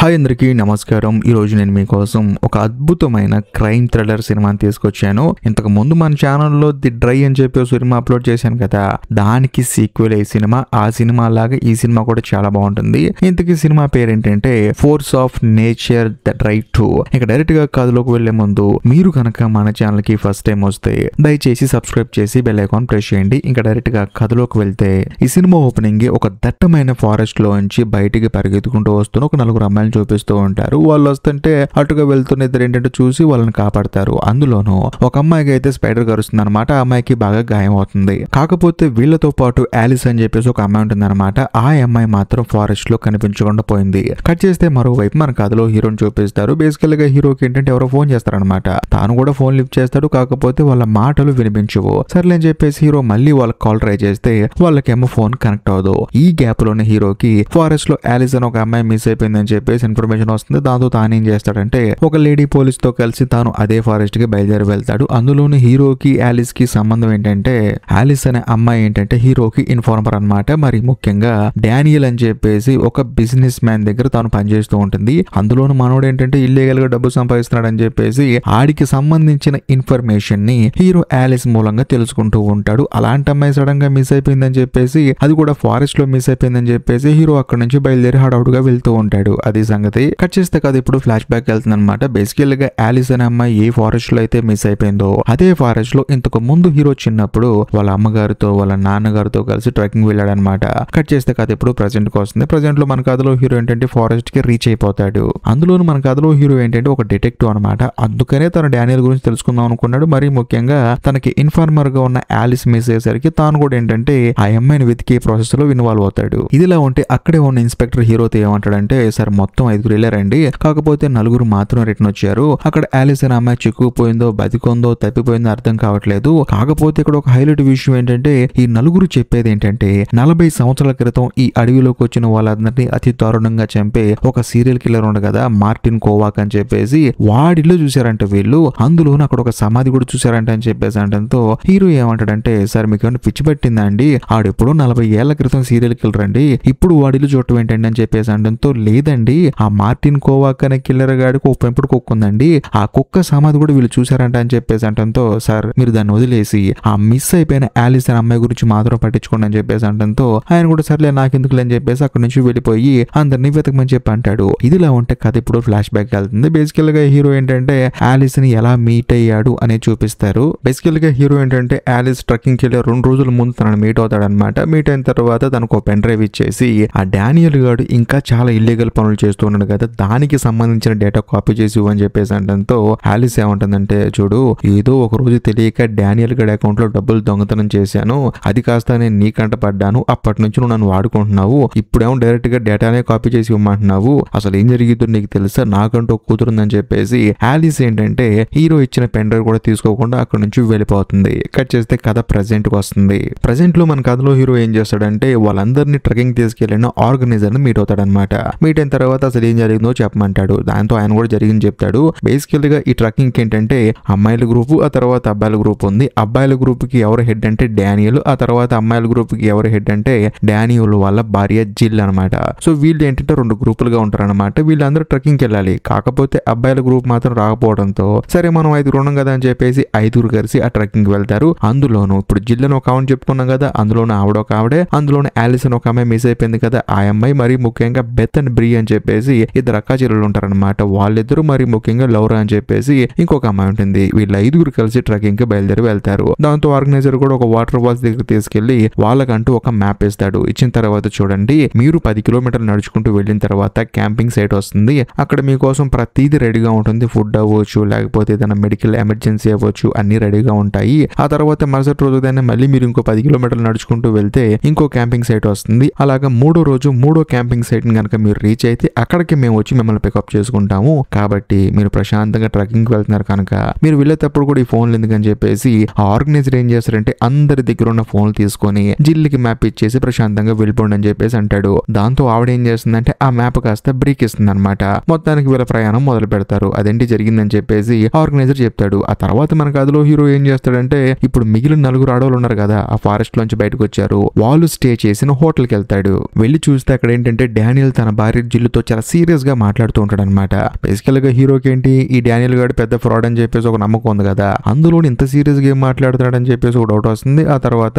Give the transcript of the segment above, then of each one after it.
Hi అందరికీ నమస్కారం. ఈరోజు నేను మీకోసం ఒక అద్భుతమైన క్రైమ్ థ్రిల్లర్ సినిమాని తీసుకొచ్చాను. ఇంతకు ముందు మన ఛానల్లో ది డ్రై అని చెప్పి ఒక సినిమా అప్లోడ్ చేశాను కదా, దానికి సీక్వెల్ ఈ సినిమా. ఆ సినిమా లాగా ఈ సినిమా కూడా చాలా బాగుంటుంది. ఇంతకీ సినిమా పేరు ఏంటంటే force of nature the dry 2. ఇక డైరెక్ట్ గా కథలోకి వెళ్లే ముందు మీరు కనుక మన ఛానల్ కి ఫస్ట్ టైం వస్తే దయచేసి సబ్స్క్రైబ్ చేసి బెల్ ఐకాన్ ప్రెస్ చేయండి. ఇంకా డైరెక్ట్ గా కథలోకి వెళ్తే ఈ సినిమా ఓపెనింగ్ ఒక దట్టమైన ఫారెస్ట్ లోంచి బయటికి పరిగెత్తుకుంటూ వస్తున్న ఒక నలుగురు అమ్మాయిలు చూపిస్తూ ఉంటారు. వాళ్ళు వస్తుంటే అటుగా వెళ్తున్న ఇద్దరు ఏంటంటే చూసి వాళ్ళని కాపాడతారు. అందులోనూ ఒక అమ్మాయికి అయితే స్పైడర్ కరుస్తుంది అనమాట. ఆ అమ్మాయికి బాగా గాయం అవుతుంది. కాకపోతే వీళ్ళతో పాటు ఆలిస్ అని చెప్పేసి ఒక అమ్మాయి ఉంటుంది అనమాట. ఆ అమ్మాయి మాత్రం ఫారెస్ట్ లో కనిపించకుండా పోయింది. కట్ చేస్తే మరోవైపు మన కథలో హీరోని చూపిస్తారు. బేసికల్ గా హీరోకి ఏంటంటే ఎవరో ఫోన్ చేస్తారనమాట. తాను కూడా ఫోన్ లిఫ్ట్ చేస్తాడు. కాకపోతే వాళ్ళ మాటలు వినిపించవు. సర్లేని చెప్పేసి హీరో మళ్ళీ వాళ్ళకి కాల్ ట్రై చేస్తే వాళ్ళకేమో ఫోన్ కనెక్ట్ అవ్వదు. ఈ గ్యాప్ లోనే హీరోకి ఫారెస్ట్ లో ఆలిస్ అని ఒక అమ్మాయి మిస్ అయిపోయిందని చెప్పేసి ఇన్ఫర్మేషన్ వస్తుంది. దాంతో తాను ఏం చేస్తాడంటే ఒక లేడీ పోలీస్ తో కలిసి తాను అదే ఫారెస్ట్ కి బయలుదేరి వెళ్తాడు. అందులోని హీరోకి ఆలిస్ కి సంబంధం ఏంటంటే ఆలిస్ అనే అమ్మాయి ఏంటంటే హీరోకి ఇన్ఫార్మర్ అన్నమాట. మరి ముఖ్యంగా డానియల్ అని చెప్పేసి ఒక బిజినెస్ మ్యాన్ దగ్గర తాను పనిచేస్తూ ఉంటుంది. అందులోను మనోడు ఏంటంటే ఇల్లీగల్ గా డబ్బు సంపాదిస్తున్నాడు అని చెప్పేసి ఆడికి సంబంధించిన ఇన్ఫర్మేషన్ ని హీరో ఆలిస్ మూలంగా తెలుసుకుంటూ ఉంటాడు. అలాంటి అమ్మాయి సడన్ గా మిస్ అయిపోయిందని చెప్పేసి, అది కూడా ఫారెస్ట్ లో మిస్ అయిపోయిందని చెప్పేసి హీరో అక్కడ నుంచి బయలుదేరి హడావుడుగా వెళ్తూ ఉంటాడు. అది సంగతి. కట్ చేస్తే కదా ఇప్పుడు ఫ్లాష్ బ్యాక్ వెళ్తుంది అనమాట. బేసికల్ గా ఆలిస్ అనే అమ్మాయి ఏ ఫారెస్ట్ లో అయితే మిస్ అయిపోయిందో అదే ఫారెస్ట్ లో ఇంతకు ముందు హీరో చిన్నప్పుడు వాళ్ళ అమ్మగారితో వాళ్ళ నాన్నగారితో కలిసి ట్రెక్కింగ్ వెళ్ళాడు అనమాట. కట్ చేస్తే కదా ఇప్పుడు ప్రెసెంట్ కి వస్తుంది. ప్రెసెంట్ లో మన కథలో హీరో ఏంటంటే ఫారెస్ట్ కి రీచ్ అయిపోతాడు. అందులోను మన కథలో హీరో ఏంటంటే ఒక డిటెక్టివ్ అనమాట. అందుకనే తన డానియల్ గురించి తెలుసుకుందాం అనుకున్నాడు. మరి ముఖ్యంగా తనకి ఇన్ఫార్మర్ గా ఉన్న ఆలిస్ మిస్ అయ్యేసరికి తాను కూడా ఏంటంటే ఆ అమ్మాయిని వెతికే ప్రాసెస్ లో ఇన్వాల్వ్ అవుతాడు. ఇదిలా ఉంటే అక్కడే ఉన్న ఇన్స్పెక్టర్ హీరోతో ఏమంటాడంటే, సార్ మొత్తం 5 వెళ్ళారండి, కాకపోతే 4 మాత్రం రిటర్న్ వచ్చారు. అక్కడ ఆలిస్ అనే అమ్మాయి చిక్కుపోయిందో బతికొందో తప్పిపోయిందో అర్థం కావట్లేదు. కాకపోతే ఇక్కడ ఒక హైలైట్ విషయం ఏంటంటే ఈ 4 చెప్పేది ఏంటంటే 40 సంవత్సరాల క్రితం ఈ అడవిలోకి వచ్చిన వాళ్ళందరినీ అతి దారుణంగా చంపే ఒక సీరియల్ కిల్లర్ ఉండ కదా, మార్టిన్ కోవాక్ అని చెప్పేసి వాడిలో చూసారంట వీళ్ళు. అందులోనూ అక్కడ ఒక సమాధి కూడా చూసారంట అని చెప్పేసి అంటంతో హీరో ఏమంటాడంటే, సార్ మీకు ఏమైనా పిచ్చి పట్టిందా అండి, ఆడెప్పుడో 40 ఏళ్ల క్రితం సీరియల్ కిల్లర్ అండి, ఇప్పుడు వాడిలో చూడటం ఏంటండి అని చెప్పేసి అంటంతో, లేదండి ఆ మార్టిన్ కోవాక్ అనే కిల్లర్ గాడికి ఒక పెంపుడు కుక్క ఉందండి, ఆ కుక్క సమాధి కూడా వీళ్ళు చూసారంట అని చెప్పేసి అంటంతో, సార్ మీరు దాన్ని వదిలేసి ఆ మిస్ అయిపోయిన ఆలిస్ అనే అమ్మాయి గురించి మాత్రం పట్టించుకోండి అని చెప్పేసి అంటంతో ఆయన కూడా సర్లే నాకెందుకులే అని చెప్పేసి అక్కడ నుంచి వెళ్ళిపోయి అందరినీ వెతకమని చెప్పి అంటాడు. ఇదిలా ఉంటే కథ ఇప్పుడు ఫ్లాష్ బ్యాక్ వెళ్తుంది. బేసికల్ గా హీరో ఏంటంటే ఆలిస్ ని ఎలా మీట్ అయ్యాడు అనేది చూపిస్తారు. బేసికల్ గా హీరో ఏంటంటే ఆలిస్ ట్రెక్కింగ్ కి 2 రోజుల ముందు తనని మీట్ అవుతాడు అనమాట. మీట్ అయిన తర్వాత తనకు పెన్ డ్రైవ్ ఇచ్చేసి ఆ డానియల్ గాడు ఇంకా చాలా ఇల్లీగల్ పనులు చేస్తూ ఉన్నాడు కదా, దానికి సంబంధించిన డేటా కాపీ చేసి ఇవ్వని చెప్పేసి అంటంతో ఆలిస్ ఏమంటుందంటే, చూడు ఏదో ఒక రోజు తెలియక డానియల్ గడి అకౌంట్ లో డబ్బులు దొంగతనం చేశాను, అది కాస్త నేను నీకంట పడ్డాను, అప్పటి నుంచి నువ్వు నన్ను వాడుకుంటున్నావు, ఇప్పుడేమో డైరెక్ట్ గా డేటానే కాపీ చేసి ఇవ్వమంటున్నావు, అసలు ఏం జరిగిందో నీకు తెలుసా, నాకంటూ కూతురుందని చెప్పేసి ఆలిస్ ఏంటంటే హీరో ఇచ్చిన పెన్ డ్రైవ్ కూడా తీసుకోకుండా అక్కడ నుంచి వెళ్ళిపోతుంది. కట్ చేస్తే కథ ప్రెసెంట్ కి వస్తుంది. ప్రెసెంట్ లో మన కథలో హీరో ఏం చేస్తాడంటే వాళ్ళందరినీ ట్రెక్కింగ్ తీసుకెళ్లిన ఆర్గనైజర్ ని మీట్ అవుతాడనమాట. మీట్ అయిన తర్వాత అసలు ఏం జరిగిందో చెప్పమంటాడు. దాంతో ఆయన కూడా జరిగింది చెప్తాడు. బేసికల్ గా ఈ ట్రెక్కింగ్ ఏంటంటే అమ్మాయిల గ్రూప్, ఆ తర్వాత అబ్బాయిల గ్రూప్ ఉంది. అబ్బాయిల గ్రూప్ కి ఎవరు హెడ్ అంటే డానియల్, ఆ తర్వాత అమ్మాయిల గ్రూప్ కి ఎవరు హెడ్ అంటే డానియల్ వాళ్ళ భార్య జిల్ అనమాట. సో వీళ్ళు ఏంటంటే 2 గ్రూపులుగా ఉంటారనమాట. వీళ్ళందరూ ట్రెక్కింగ్ వెళ్ళాలి. కాకపోతే అబ్బాయిల గ్రూప్ మాత్రం రాకపోవడంతో సరే మనం 5 ఉన్నాం కదా అని చెప్పేసి 5 కలిసి ఆ ట్రెక్కింగ్ వెళ్తారు. అందులోను ఇప్పుడు జిల్ అని ఒక ఆవిడ చెప్పుకున్నాం కదా, అందులోనే ఆవిడ ఒక ఆవిడే, అందులోనే ఆలిస్ అని ఒక అమ్మాయి మిస్ అయిపోయింది కదా ఆ అమ్మాయి, మరి ముఖ్యంగా బెత్ అండ్ బ్రీ అని చెప్పేసి 2 అక్కా చెల్లెలు ఉంటారనమాట. వాళ్ళిద్దరు మరి ముఖ్యంగా లౌరా అని చెప్పేసి ఇంకొక అమ్మాయి ఉంటుంది. వీళ్ళ 5 కలిసి ట్రెక్కింగ్ కి బయలుదేరి వెళ్తారు. దాంతో ఆర్గనైజర్ కూడా ఒక వాటర్ ఫాల్స్ దగ్గర తీసుకెళ్లి వాళ్ళకంటూ ఒక మ్యాప్ ఇస్తాడు. ఇచ్చిన తర్వాత చూడండి, మీరు 10 కిలోమీటర్లు నడుచుకుంటూ వెళ్ళిన తర్వాత క్యాంపింగ్ సైట్ వస్తుంది. అక్కడ మీకోసం ప్రతిదీ రెడీగా ఉంటుంది. ఫుడ్ అవ్వచ్చు, లేకపోతే ఏదైనా మెడికల్ ఎమర్జెన్సీ అవ్వచ్చు, అన్ని రెడీగా ఉంటాయి. ఆ తర్వాత మరుసటి రోజు మళ్ళీ మీరు ఇంకో 10 కిలోమీటర్లు నడుచుకుంటూ వెళ్తే ఇంకో క్యాంపింగ్ సైట్ వస్తుంది. అలాగా 3వ రోజు 3వ క్యాంపింగ్ సైట్ ని కనుక మీరు రీచ్ అయితే అక్కడికి మేము వచ్చి మిమ్మల్ని పికప్ చేసుకుంటాము. కాబట్టి మీరు ప్రశాంతంగా ట్రెక్కింగ్ వెళ్తున్నారు కనుక మీరు వెళ్ళేటప్పుడు కూడా ఈ ఫోన్లు ఎందుకని చెప్పేసి ఆ ఆర్గనైజర్ ఏం చేస్తారంటే అందరి దగ్గర ఉన్న ఫోన్లు తీసుకొని జిల్లుకి మ్యాప్ ఇచ్చేసి ప్రశాంతంగా వెళ్ళిపోండి అని చెప్పేసి అంటాడు. దాంతో ఆవిడ ఏం చేస్తుందంటే ఆ మ్యాప్ కాస్త బ్రేక్ ఇస్తుంది అనమాట. మొత్తానికి వీళ్ళ ప్రయాణం మొదలు పెడతారు. అదేంటి జరిగిందని చెప్పేసి ఆర్గనైజర్ చెప్తాడు. ఆ తర్వాత మన కథలో హీరో ఏం చేస్తాడంటే ఇప్పుడు మిగిలిన 4 ఆడవాళ్ళు ఉన్నారు కదా ఆ ఫారెస్ట్ లోంచి బయటకు వచ్చారు, వాళ్ళు స్టే చేసిన హోటల్కి వెళ్తాడు. వెళ్ళి చూస్తే అక్కడ ఏంటంటే డానియల్ తన భార్య జిల్లుతో చాలా సీరియస్ గా మాట్లాడుతూ ఉంటాడు అనమాట. బేసికల్ గా హీరోకి ఏంటి ఈ డానియల్ గారు పెద్ద ఫ్రాడ్ అని చెప్పేసి ఒక నమ్మకం ఉంది కదా, అందులో ఇంత సీరియస్ గా ఏం మాట్లాడుతున్నాడు అని చెప్పేసి ఒక డౌట్ వస్తుంది. ఆ తర్వాత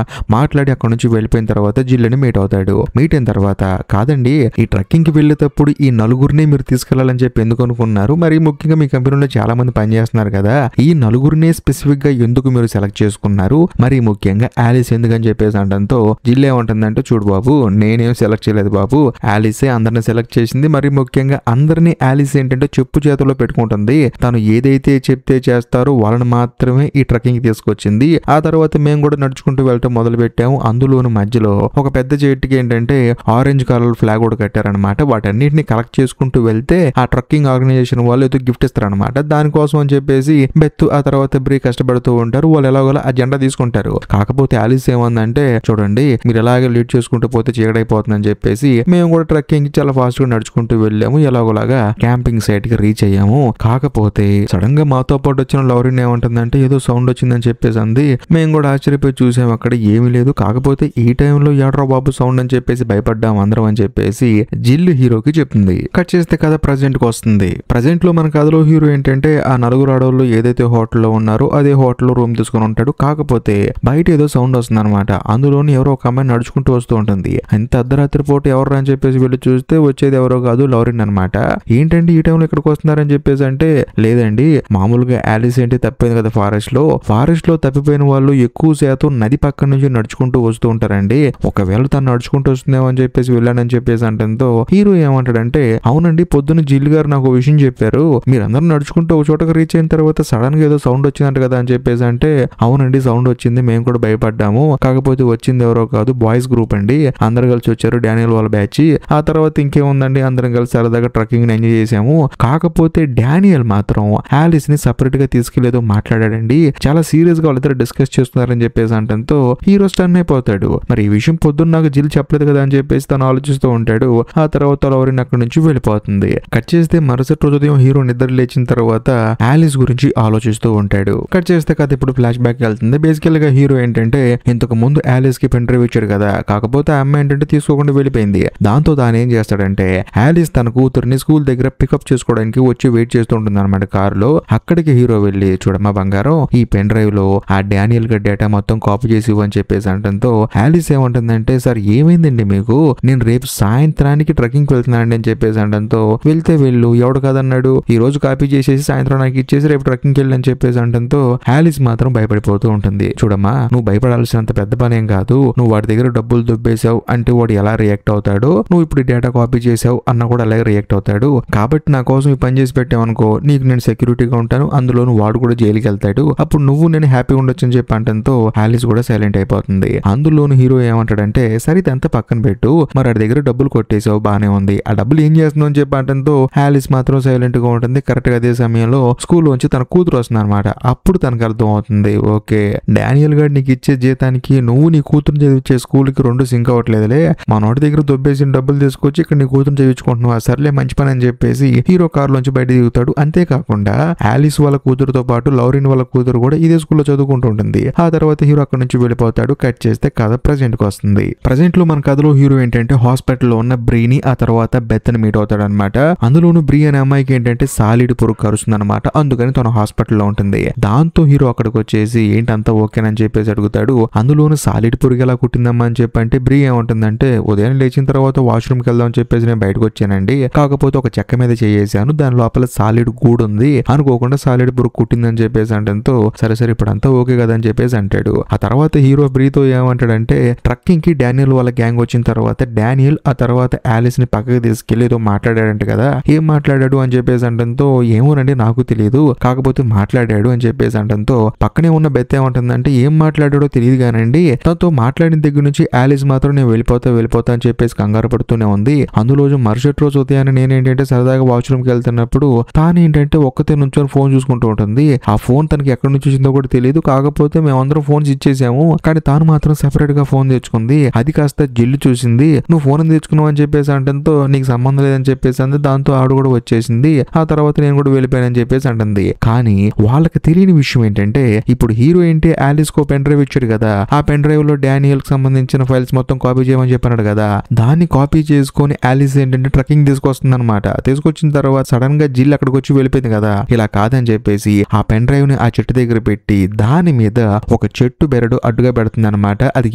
మాట్లాడి అక్కడ నుంచి వెళ్ళిపోయిన తర్వాత జిల్లుని మీట్ అవుతాడు. మీట్ అయిన తర్వాత కాదండి ఈ ట్రెక్కింగ్ కి వెళ్ళేటప్పుడు ఈ నలుగురిని మీరు తీసుకెళ్లాలని చెప్పి ఎందుకు అనుకున్నారు, మరి ముఖ్యంగా మీ కంపెనీలో చాలా మంది పనిచేస్తున్నారు కదా, ఈ నలుగురినే స్పెసిఫిక్ గా ఎందుకు మీరు సెలెక్ట్ చేసుకున్నారు, మరి ముఖ్యంగా ఆలిస్ ఎందుకని చెప్పేసి అనడంతో జిల్ ఏమంటుందంటే చూడు బాబు నేనేం సెలెక్ట్ చేయలేదు బాబు, ఆలిసే అందరిని సెలెక్ట్ చేసింది. మరి ముఖ్యంగా అందరినీ ఆలిస్ ఏంటంటే చెప్పు చేతుల్లో పెట్టుకుంటుంది, తను ఏదైతే చెప్తే చేస్తారో వాళ్ళని మాత్రమే ఈ ట్రెక్కింగ్ తీసుకొచ్చింది. ఆ తర్వాత మేము కూడా నడుచుకుంటూ వెళ్ళటం మొదలు పెట్టాము. అందులోని మధ్యలో ఒక పెద్ద చెట్టుకి ఏంటంటే ఆరెంజ్ కలర్ ఫ్లాగ్ కూడా కట్టారనమాట. వాటన్నిటిని కలెక్ట్ చేసుకుంటూ వెళ్తే ఆ ట్రెక్కింగ్ ఆర్గనైజేషన్ వాళ్ళు ఏదో గిఫ్ట్ ఇస్తారనమాట. దానికోసం అని చెప్పేసి బెత్తు ఆ తర్వాత బ్రీ కష్టపడుతూ ఉంటారు. వాళ్ళు ఎలాగోలా ఆ జెండా తీసుకుంటారు. కాకపోతే ఆలిస్ ఏమందంటే చూడండి మీరు ఎలాగే లీడ్ చేసుకుంటూ పోతే చీకడైపోతుందని చెప్పేసి మేము కూడా ట్రెక్కింగ్ చాలా ఫాస్ట్ గా నడుచుకుంటూ వెళ్ళాము. ఎలాగోలాగా క్యాంపింగ్ సైట్ కి రీచ్ అయ్యాము. కాకపోతే సడన్ గా మాతో పాటు వచ్చిన లౌరిన్ ఏమంటుందంటే ఏదో సౌండ్ వచ్చిందని చెప్పేసి అంది. మేము కూడా ఆశ్చర్యపోయి చూసాము, అక్కడ ఏమీ లేదు. కాకపోతే ఈ టైంలో ఏడ్రా బాబు సౌండ్ అని చెప్పేసి భయపడ్డాం అందరం అని చెప్పేసి జిల్లు హీరోకి చెప్తుంది. కట్ చేస్తే కథ ప్రజెంట్ కి వస్తుంది. ప్రజెంట్ లో మన కథలో హీరో ఏంటంటే ఆ నలుగురు ఆడవాళ్ళు ఏదైతే హోటల్లో ఉన్నారో అదే హోటల్లో రూమ్ తీసుకుని ఉంటాడు. కాకపోతే బయట ఏదో సౌండ్ వస్తుంది అనమాట. అందులోని ఎవరో ఒక అమ్మాయి నడుచుకుంటూ వస్తూ ఉంటుంది. అంత అర్ధరాత్రి పూట ఎవరు అని చెప్పేసి వెళ్ళి చూస్తే వచ్చేది ఎవరో కాదు లౌరిన్ అనమాట. ఏంటంటే ఈ టైంలో ఇక్కడికి వస్తున్నారని చెప్పేసి అంటే లేదండి మామూలుగా ఆలిస్ ఏంటి తప్పింది కదా ఫారెస్ట్ లో తప్పిపోయిన వాళ్ళు ఎక్కువ శాతం నది పక్కన నుంచి నడుచుకుంటూ వస్తూ ఉంటారండి. ఒకవేళ తను నడుచుకుంటూ వస్తుందేమో అని చెప్పేసి వెళ్ళానని చెప్పేసి అంటంతో హీరో ఏమంటాడంటే అవునండి పొద్దున్న జిల్ గారు నాకు ఒక విషయం చెప్పారు, మీరందరూ నడుచుకుంటూ ఒక చోటకి రీచ్ అయిన తర్వాత సడన్ గా ఏదో సౌండ్ వచ్చిందంట కదా అని చెప్పేసి అంటే అవునండి సౌండ్ వచ్చింది, మేము కూడా భయపడ్డాము. కాకపోతే వచ్చింది ఎవరో కాదు బాయ్స్ గ్రూప్ అండి, అందరు కలిసి వచ్చారు డానియల్ వాళ్ళ బ్యాచ్. ఆ తర్వాత ఇంకేముందండి అందరం కలిసి సరదాగా ట్రెక్కింగ్ ఎంజాయ్ చేసాము. కాకపోతే డానియల్ మాత్రం ఆలిస్ ని సపరేట్ గా తీసుకెళ్లేదో మాట్లాడాడండి. చాలా సీరియస్ గా వాళ్ళిద్దరు డిస్కస్ చేస్తున్నారని చెప్పేసి అంటంతో హీరో స్టన్ అయిపోతాడు. మరి ఈ విషయం పొద్దున్న నాకు జిల్ చెప్పలేదు కదా అని చెప్పేసి తను ఆలోచిస్తూ ఉంటాడు. ఆ తర్వాత లౌరిన్ అక్కడి నుంచి వెళ్ళిపోతుంది. కట్ చేస్తే మరుసటి రోజు ఉదయం హీరో నిద్ర లేచిన తర్వాత ఆలిస్ గురించి ఆలోచిస్తూ ఉంటాడు. కట్ చేస్తే కథ ఇప్పుడు ఫ్లాష్ బ్యాక్ వెళ్తుంది. బేసికల్ గా హీరో ఏంటంటే ఇంతకు ముందు ఆలిస్ కి పెన్ డ్రైవ్ ఇచ్చాడు కదా, కాకపోతే ఆ అమ్మాయి ఏంటంటే తీసుకోకుండా వెళ్ళిపోయింది. దాంతో తాను ఏం చేస్తాడంటే ఆలిస్ తన కూతుర్ని స్కూల్ దగ్గర పికప్ చేసుకోవడానికి వచ్చి వెయిట్ చేస్తూ ఉంటుంది అనమాట కారులో. అక్కడికి హీరో వెళ్ళి చూడమ్మా బంగారం ఈ పెన్ డ్రైవ్ లో ఆ డానియల్ గా డేటా మొత్తం కాపీ చేసి ఇవ్వని చెప్పేసి అంటంతో ఆలిస్ ఏమంటుందంటే సార్ ఏమైందండి మీకు, నేను రేపు సాయంత్రానికి ట్రెక్కింగ్ వెళ్తున్నానండి అని చెప్పేసి అంటంతో వెళ్తే వెళ్ళు ఎవడు కాదన్నాడు, ఈ రోజు కాపీ చేసేసి సాయంత్రం నాకు ఇచ్చేసి రేపు ట్రెక్కింగ్ వెళ్ళి అని చెప్పేసి అంటంతో ఆలిస్ మాత్రం భయపడిపోతూ ఉంటుంది. చూడమ్మా నువ్వు భయపడాల్సినంత పెద్ద పని ఏం కాదు, నువ్వు వాడి దగ్గర డబ్బులు దుబ్బేశావు అంటే వాడు ఎలా రియాక్ట్ అవుతాడు, నువ్వు ఇప్పుడు డేటా కాపీ చేసావు అన్న కూడా అలాగే రియాక్ట్ అవుతాడు. కాబట్టి నా కోసం ఈ పని చేసి పెట్టావు అనుకో నీకు నేను సెక్యూరిటీగా ఉంటాను, అందులోను వాడు కూడా జైలుకి వెళ్తాడు, అప్పుడు నువ్వు నేను హ్యాపీగా ఉండొచ్చు అని చెప్పి అంటంతో ఆలిస్ కూడా సైలెంట్ అయిపోతుంది. అందులోను హీరో ఏమంటాడంటే సరే ఇదంతా పక్కన పెట్టు, మరి వాడి దగ్గర డబ్బులు కొట్టేసావు బానే ఉంది, ఆ డబ్బులు ఏం చేస్తున్నావు అని చెప్పి అంటంతో ఆలిస్ మాత్రం సైలెంట్ గా ఉంటుంది. కరెక్ట్ గా అదే సమయంలో స్కూల్ నుంచి తన కూతురు వస్తుంది అనమాట. అప్పుడు తనకు అర్థం అవుతుంది ఓకే డానియల్ గారు నీకు ఇచ్చే జీతానికి నువ్వు నీ కూతురు చదివించే స్కూల్ కి రెండు సింక్ అవ్వట్లేదులే, మా నోటి దగ్గర దొబ్బేసిన డబ్బులు తీసుకొచ్చి ఇక్కడ నీ కూతురు చదివించుకుంటున్నావు, సర్లే మంచి పని అని చెప్పేసి హీరో కార్ లోంచి బయట దిగుతాడు. అంతేకాకుండా ఆలిస్ వాళ్ళ కూతురుతో పాటు లౌరిన్ వాళ్ళ కూతురు కూడా ఇదే స్కూల్లో చదువుకుంటూ ఉంటుంది. ఆ తర్వాత హీరో అక్కడ నుంచి వెళ్ళిపోతాడు. కట్ చేస్తే కథ ప్రజెంట్ కి వస్తుంది. ప్రజెంట్ లో మన కథలో హీరో ఏంటంటే హాస్పిటల్లో ఉన్న బ్రీని ఆ తర్వాత బెత్ ని మీట్ అవుతాడు అనమాట. అందులోను బ్రీ అనే అమ్మాయికి ఏంటంటే సాలిడ్ పురుగు కరుస్తుంది అనమాట. అందుకని తను హాస్పిటల్లో ఉంటుంది. దాంతో హీరో అక్కడికి వచ్చేసి ఏంటంతా ఓకేనని చెప్పేసి అడుగుతాడు. అందులోను సాలిడ్ పురుగు ఎలా కుట్టిందమ్మా అని చెప్పంటే బ్రీ ఏమంటుందంటే ఉదయం లేచిన తర్వాత వాష్రూమ్ కి వెళ్దాం అని చెప్పేసి నేను బయటకు వచ్చానండి, కాకపోతే ఒక చెక్క మీద చేసాను, దాని లోపల సాలిడ్ గూడు ఉంది, అనుకోకుండా సాలిడ్ పురుగు కుట్టిందని చెప్పేసి అంటంతో సరే సరే ఇప్పుడు అంతా ఓకే కదా అని చెప్పేసి అంటాడు. ఆ తర్వాత హీరో బ్రీతో ఏమంటాడంటే ట్రక్కింగ్ కి డానియల్ వాళ్ళ గ్యాంగ్ వచ్చిన తర్వాత డానియల్ ఆ తర్వాత ఆలిస్ ని పక్కకి తీసుకెళ్లి ఏదో మాట్లాడాడంట కదా, ఏం మాట్లాడాడు అని చెప్పేసి అంటంతో ఏమోనండి నాకు తెలియదు, కాకపోతే మాట్లాడాడు అని చెప్పేసి అంటంతో పక్కనే ఉన్న బెత్ ఏమంటుందంటే ఏం మాట్లాడాడో తెలియదు కానండి, తనతో మాట్లాడిన దగ్గర నుంచి ఆలిస్ మాత్రం నేను వెళ్ళిపోతా అని చెప్పేసి కంగారు పడుతూనే ఉంది. అందులో మరుసటి రోజు ఉదయాన్నే నేనేంటంటే సరదాగా వాష్రూమ్ కి వెళ్తున్నప్పుడు తాను ఏంటంటే ఒక్కతే నుంచొని ఫోన్ చూసుకుంటూ ఉంటుంది. ఆ ఫోన్ తనకి ఎక్కడి నుంచి వచ్చిందో కూడా తెలియదు, కాకపోతే మేమందరం ఫోన్స్ ఇచ్చేసాము, కానీ తాను మాత్రం సెపరేట్ గా ఫోన్ తెచ్చుకుంది. అది కాస్త జిల్లు చూసింది, నువ్వు ఫోన్ తెచ్చుకున్నావు అని చెప్పేసి అంటంతో నీకు సంబంధం లేదని చెప్పేసి అంది. దాంతో ఆవిడ కూడా వచ్చేసింది. ఆ తర్వాత నేను కూడా వెళ్ళిపోయానని చెప్పేసి అంటుంది. కానీ వాళ్ళకి తెలియని విషయం ఏంటంటే ఇప్పుడు హీరో ఏంటి ఆలిస్ కో పెన్ డ్రైవ్ ఇచ్చాడు కదా, ఆ పెన్ డ్రైవ్ లో డానియల్ కి సంబంధించిన ఫైల్స్ మొత్తం కాపీ చేయమని చెప్పన్నాడు కదా, దాన్ని కాపీ చేసుకొని ఆలిస్ ఏంటంటే ఏంటంటే ట్రక్కింగ్ తీసుకొస్తుంది అనమాట. తీసుకొచ్చిన తర్వాత సడన్ గా జిల్ అక్కడికి వచ్చి వెళ్ళిపోయింది కదా, ఇలా కాదని చెప్పేసి ఆ పెన్ డ్రైవ్ ని ఆ చెట్టు దగ్గర పెట్టి దాని మీద ఒక చెట్టు బెరడు అడ్డుగా పెడుతుంది అనమాట. అది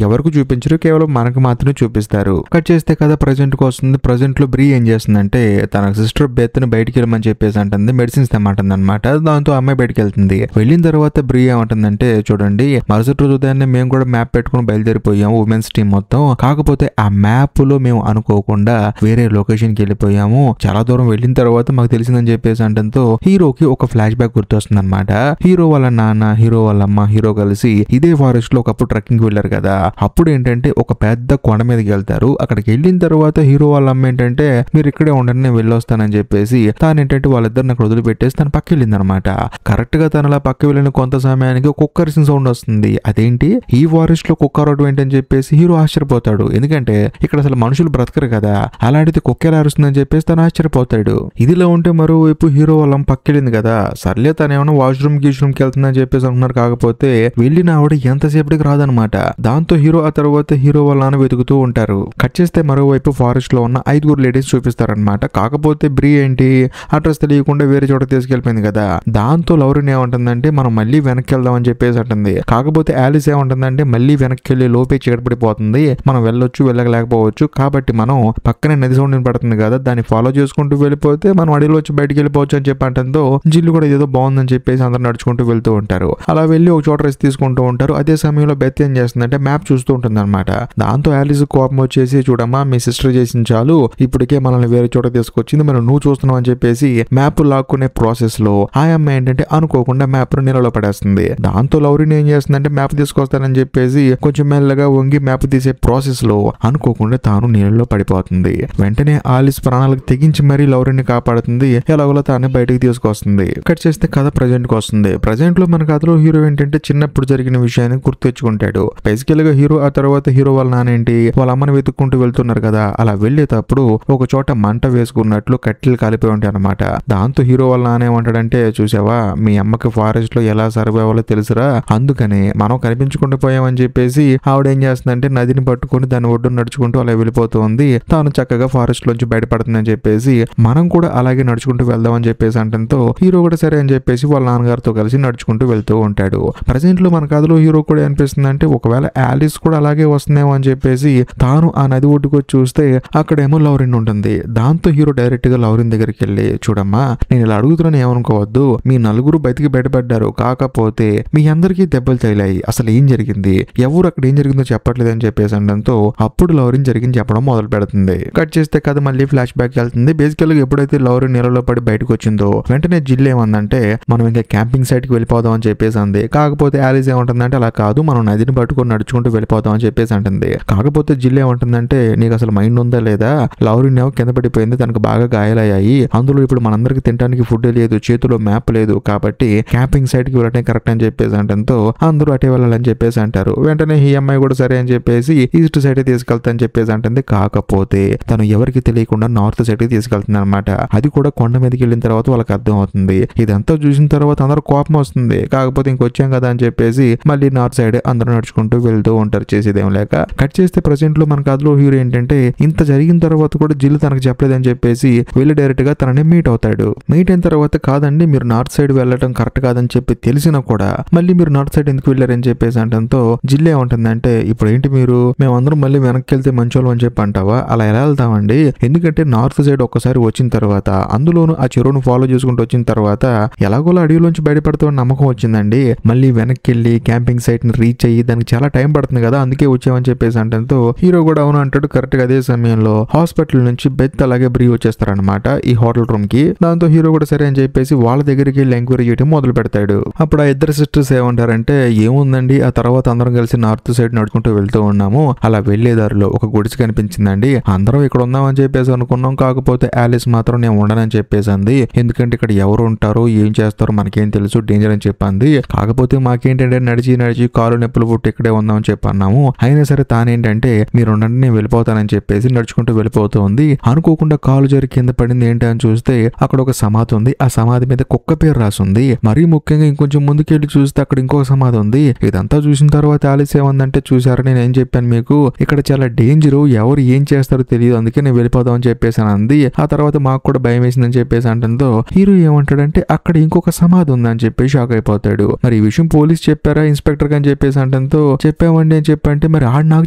ఎవరికి చూపించరు, కేవలం మనకు మాత్రమే చూపిస్తారు. కట్ చేస్తే కదా ప్రజెంట్ కు వస్తుంది. ప్రజెంట్ లో బ్రీ ఏం చేస్తుందంటే తన సిస్టర్ బెత్ ని బయటికి వెళ్ళమని చెప్పేసి అంటుంది, మెడిసిన్స్ తెమ్మంటుంది అనమాట. దాంతో అమ్మాయి బయటికి వెళ్తుంది. వెళ్ళిన తర్వాత బ్రీ ఏమంటుందంటే చూడండి, మరుసటి రోజు ఉదయాన్నే మేము కూడా మ్యాప్ పెట్టుకుని బయలుదేరిపోయాము ఉమెన్స్ టీమ్ మొత్తం. కాకపోతే ఆ మ్యాప్ లో మేము అనుకోకుండా వేరే లొకేషన్ కి వెళ్ళిపోయాము. చాలా దూరం వెళ్ళిన తర్వాత మాకు తెలిసిందని చెప్పేసి అంటంతో హీరోకి ఒక ఫ్లాష్ బ్యాక్ గుర్తొస్తుంది అనమాట. హీరో వాళ్ళ నాన్న, హీరో వాళ్ళ అమ్మ, హీరో కలిసి ఇదే ఫారెస్ట్ లో ఒకప్పుడు ట్రెక్కింగ్ వెళ్ళారు కదా. అప్పుడు ఏంటంటే ఒక పెద్ద కొండ మీదకి వెళ్తారు. అక్కడికి వెళ్ళిన తర్వాత హీరో వాళ్ళ అమ్మ ఏంటంటే మీరు ఇక్కడే ఉండండి నేను వెళ్ళొస్తానని చెప్పేసి తాను ఏంటంటే వాళ్ళిద్దరిని అక్కడ వదిలిపెట్టేసి తను పక్క వెళ్ళింది అనమాట. కరెక్ట్ గా తను అలా పక్క వెళ్ళిన కొంత సమయానికి కుక్క అరిసిన సౌండ్ వస్తుంది. అదేంటి ఈ ఫారెస్ట్ లో కుక్క అరవడం ఏంటని చెప్పేసి హీరో ఆశ్చర్యపోతాడు. ఎందుకంటే ఇక్కడ అసలు మనుషులు బ్రతకరు కదా, అలాంటిది కుక్క ఎలా అరుస్తుందని చెప్పేసి తను ఆశ్చర్యపోతాడు. ఇదిలో ఉంటే మరోవైపు హీరో వాళ్ళ పక్కెళ్ళింది కదా, సర్లే తను ఏమైనా వాష్రూమ్ కి వెళ్తుందని చెప్పేసి అంటున్నారు. కాకపోతే వెళ్ళిన ఆవిడ ఎంతసేపటికి రాదనమాట. దాంతో హీరో ఆ తర్వాత హీరో వాళ్ళ నాన్న వెతుకుతూ ఉంటారు. కట్ చేస్తే మరోవైపు ఫారెస్ట్ లో ఉన్న 5 లేడీస్ చూపిస్తారనమాట. కాకపోతే బ్రీ ఏంటి అడ్రస్ తెలియకుండా వేరే చోట తీసుకెళ్లిపోయింది కదా. దాంతో లౌరిన్ ఏమంటుందంటే మనం మళ్ళీ వెనక్కి వెళ్దామని చెప్పేసి అంటుంది. కాకపోతే ఆలిస్ ఏమంటుందంటే మళ్ళీ వెనక్కి వెళ్ళి లోపే చీకటి పడిపోతుంది, మనం వెళ్ళొచ్చు వెళ్ళలేకపోవచ్చు, కాబట్టి మనం పక్కనే నది సౌండ్ పడుతుంది కదా దాన్ని ఫాలో చేసుకుంటూ వెళ్ళిపోతే మనం అడవిలో వచ్చి బయటికి వెళ్ళిపోవచ్చు అని చెప్పి అంటంతో జిల్లు కూడా ఏదో బాగుందని చెప్పేసి అందరూ నడుచుకుంటూ వెళ్తూ ఉంటారు. అలా వెళ్ళి ఒక చోట రెస్ట్ తీసుకుంటూ ఉంటారు. అదే సమయంలో బెత్ ఏం చేస్తుందంటే మ్యాప్ చూస్తూ ఉంటుంది అనమాట. దాంతో ఆలిస్ కోపం వచ్చేసి చూడమ్మా మీ సిస్టర్ చేసిన చాలు, ఇప్పటికే మనల్ని వేరే చోట తీసుకొచ్చింది, మనం నువ్వు చూస్తున్నావు అని చెప్పేసి మ్యాప్ లాక్కునే ప్రాసెస్ లో ఆ అమ్మాయి ఏంటంటే అనుకోకుండా మ్యాప్ నీళ్ళలో పడేస్తుంది. దాంతో లౌరిన్ ఏం చేస్తుందంటే మ్యాప్ తీసుకొస్తానని చెప్పేసి కొంచెం మెల్లగా వంగి మ్యాప్ తీసే ప్రాసెస్ లో అనుకోకుండా తాను నీళ్ళలో పడిపోతుంది. వెంటనే ఆలిస్ ప్రాణాలకు తెగించి మరీ లౌరిన్ ని కాపాడుతుంది. ఎలాగోలా తానే బయటకు తీసుకొస్తుంది. కట్ చేస్తే కథ ప్రజెంట్ కి వస్తుంది. ప్రజెంట్ లో మన కథలో హీరో ఏంటంటే చిన్నప్పుడు జరిగిన విషయాన్ని గుర్తు తెచ్చుకుంటాడు. బేసికల్ గా హీరో ఆ తర్వాత హీరో వాళ్ళ నాన్న ఏంటి వాళ్ళ అమ్మని వెతుక్కుంటూ వెళ్తున్నారు కదా, అలా వెళ్ళేటప్పుడు ఒక చోట మంట వేసుకున్నట్లు కట్టెలు కాలిపోయి ఉంటాయి అనమాట. దాంతో హీరో వాళ్ళ నాన్న ఏమంటాడంటే చూసావా మీ అమ్మకి ఫారెస్ట్ లో ఎలా సర్వే అవ్వాలో తెలుసురా, అందుకని మనం కనిపించకుండా పోయామని చెప్పేసి ఆవిడ ఏం చేస్తుందంటే నదిని పట్టుకుని దాని ఒడ్డు నడుచుకుంటూ అలా వెళ్ళిపోతుంది. తాను చక్కగా ఫారెస్ట్ లోంచి బయటపడుతుందని చెప్పేసి మనం కూడా అలాగే నడుచుకుంటూ వెళ్దామని చెప్పేసి అంటంతో హీరో కూడా సరే అని చెప్పేసి వాళ్ళ నాన్నగారితో కలిసి నడుచుకుంటూ వెళ్తూ ఉంటాడు. ప్రజెంట్ లో మన కథలో హీరో కూడా అనిపిస్తుంది అంటే ఒకవేళ ఆలిస్ కూడా అలాగే వస్తుందేమో అని చెప్పేసి తాను ఆ నది ఒడ్డుకు చూస్తే అక్కడేమో లౌరిన్ ఉంటుంది. దాంతో హీరో డైరెక్ట్ గా లౌరిన్ దగ్గరికి వెళ్ళి చూడమ్మా నేను ఇలా అడుగుతున్నాను ఏమనుకోవద్దు, మీ నలుగురు బతికి బయటపడ్డారు, కాకపోతే మీ అందరికీ దెబ్బలు తగిలాయి, అసలు ఏం జరిగింది, ఎవరు అక్కడ ఏం జరిగిందో చెప్పట్లేదు అని చెప్పేసి అనడంతో అప్పుడు లౌరిన్ జరిగింది చెప్పడం మొదలు పెడుతుంది. కట్ చేస్తే కథ మళ్ళీ ఫ్లాష్ బ్యాక్ వెళ్తుంది. బేసికల్ గా ఎప్పుడైతే లౌరిన్ నీళ్ళలో పడి బయటకు వచ్చిందో వెంటనే జిల్ ఏమందంటే మనం ఇంకా క్యాంపింగ్ సైట్ కి వెళ్ళిపోదాం అని చెప్పేసి అంది. కాకపోతే ఆలిస్ ఏమంటుందంటే అలా కాదు మనం నదిని పట్టుకొని నడుచుకుంటూ వెళ్ళిపోదాం అని చెప్పేసి అంటుంది. కాకపోతే జిల్ ఏమంటుందంటే నీకు అసలు మైండ్ ఉందా లేదా, లౌరిన్ ఏమో కింద పడిపోయింది, తనకు బాగా గాయాలయ్యాయి, అందులో ఇప్పుడు మనందరికి తినడానికి ఫుడ్ లేదు, చేతిలో మ్యాప్ లేదు, కాబట్టి క్యాంపింగ్ సైట్ కి వెళ్ళటం కరెక్ట్ అని చెప్పేసి అంటంతో అందరూ అటే వెళ్ళాలని చెప్పేసి అంటారు. వెంటనే ఈ అమ్మాయి కూడా సరే అని చెప్పేసి ఈస్ట్ సైడ్ తీసుకెళ్తా అని చెప్పేసి అంటుంది. కాకపోతే తను ఎవరికి తెలియకుండా నార్త్ సైడ్ కి తీసుకెళ్తుంది అనమాట. అది కూడా కొండ మీదకి వెళ్ళిన తర్వాత వాళ్ళకి అర్థం అవుతుంది. ఇదంతా చూసిన తర్వాత అందరూ కోపం వస్తుంది. కాకపోతే ఇంకొచ్చాం కదా అని చెప్పేసి మళ్ళీ నార్త్ సైడ్ అందరూ నడుచుకుంటూ వెళ్తూ ఉంటారు, చేసేదేం లేక. కట్ చేస్తే ప్రెసెంట్ లో మన కథలో హీరో ఏంటంటే ఇంత జరిగిన తర్వాత కూడా జిల్ తనకు చెప్పలేదని చెప్పేసి వెళ్ళి డైరెక్ట్ గా తనని మీట్ అవుతాడు. మీట్ అయిన తర్వాత కాదండి మీరు నార్త్ సైడ్ వెళ్ళటం కరెక్ట్ కాదని చెప్పి తెలిసినా కూడా మళ్ళీ మీరు నార్త్ సైడ్ ఎందుకు వెళ్ళారని చెప్పేసి అంటంతో జిల్ ఏమంటుందంటే ఇప్పుడు ఏంటి మీరు మేమందరం మళ్ళీ వెనక్కి వెళ్తే మంచోళ్ళు అని చెప్పి అంటావా, అలా ఎలా వెళ్తామండి, ఎందుకంటే నార్త్ సైడ్ ఒక్కసారి వచ్చిన తర్వాత అందులోను ఆ చెరువును ఫాలో చేసుకుంటూ వచ్చిన తర్వాత ఎలాగోలా అడవిలోంచి బయటపడుతున్న నమ్మకం వచ్చిందండి, మళ్ళీ వెనక్కి వెళ్ళి క్యాంపింగ్ సైట్ ని రీచ్ అయ్యి దానికి చాలా టైం పడుతుంది కదా అందుకే వచ్చామని చెప్పేసి అంటంతో హీరో కూడా అవును అంటాడు. కరెక్ట్ గా అదే సమయంలో హాస్పిటల్ నుంచి బెత్ అలాగే బ్రీ వచ్చేస్తారనమాట ఈ హోటల్ రూమ్ కి. దాంతో హీరో కూడా సరే అని చెప్పేసి వాళ్ళ దగ్గరికి వెళ్ళి ఎంక్వైరీ చేయడం మొదలు పెడతాడు. అప్పుడు ఆ ఇద్దరు సిస్టర్స్ ఏమంటారంటే ఏముందండి ఆ తర్వాత అందరం కలిసి నార్త్ సైడ్ నడుచుకుంటూ వెళ్తూ ఉన్నాము, అలా వెళ్లేదారిలో ఒక గుడిసె కనిపించిందండి, అందరం ఇక్కడ ఉందామని చెప్పేసి అనుకున్నాం, కాకపోతే ఆలిస్ మాత్రం నేను ఉండనని చెప్పేసి అంది, ఎందుకంటే ఇక్కడ ఎవరు ఉంటారో ఏం చేస్తారో మనకేం తెలుసు డేంజర్ అని చెప్పింది. కాకపోతే మాకేంటంటే నడిచి నడిచి కాలు నొప్పులు పుట్టి ఇక్కడే ఉందామని చెప్పన్నాము, అయినా సరే తానేంటంటే మీరు ఉండండి నేను వెళ్ళిపోతానని చెప్పేసి నడుచుకుంటూ వెళ్ళిపోతుంది. అనుకోకుండా కాలు జరి కింద పడింది ఏంటి అని చూస్తే అక్కడ ఒక సమాధి ఉంది. ఆ సమాధి మీద కుక్క పేరు రాసుంది. మరీ ముఖ్యంగా ఇంకొంచెం ముందుకెళ్ళి చూస్తే అక్కడ ఇంకొక సమాధి ఉంది. ఇదంతా చూసిన తర్వాత ఆలిస్ ఏమందంటే చూసారా నేను ఏం చెప్పాను మీకు, ఇక్కడ చాలా డేంజర్, ఎవరు ఏం చేస్తారో తెలియదు, అందుకే నేను వెళ్ళిపోదాం అని చెప్పేసి అంది. ఆ తర్వాత మాకు కూడా భయం వేసిందని చెప్పేసి అంటంతో హీరో ఏమంటాడంటే అక్కడ ఇంకొక సమాధి ఉందని చెప్పి షాక్ అయిపోతాడు. మరి ఈ విషయం పోలీస్ చెప్పారా ఇన్స్పెక్టర్ అని చెప్పేసి అంటంతో చెప్పామండి అని చెప్పంటే మరి ఆడు నాకు